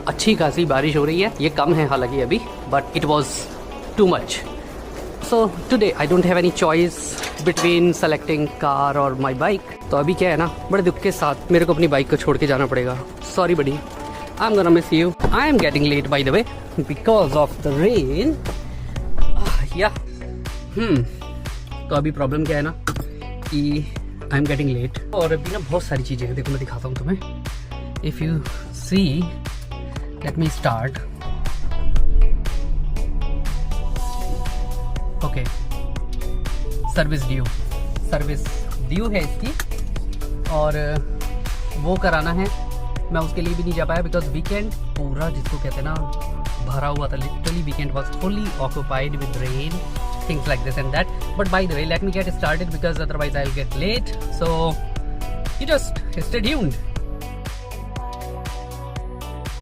अच्छी खासी बारिश हो रही है, ये कम है हालांकि अभी, but it was too much. So today I don't have any choice between selecting car और माई बाइक. तो अभी क्या है ना, बड़े दुख के साथ मेरे को अपनी बाइक को छोड़ के जाना पड़ेगा. Sorry buddy, I am gonna miss you. I am getting late by the way because of the rain. या तो अभी प्रॉब्लम क्या है ना कि आई एम गेटिंग लेट. और अभी ना बहुत सारी चीज़ें हैं, देखो मैं दिखाता हूँ तुम्हें. If you see, let me start. Okay, service due है इसकी, और वो कराना है. मैं उसके लिए भी नहीं जा पाया बिकॉज वीकेंड पूरा, जिसको कहते हैं ना, भरा हुआ था. Literally weekend was fully occupied with rain, things like this and that. But by the way, let me get started because otherwise I'll get late. So you just stay tuned.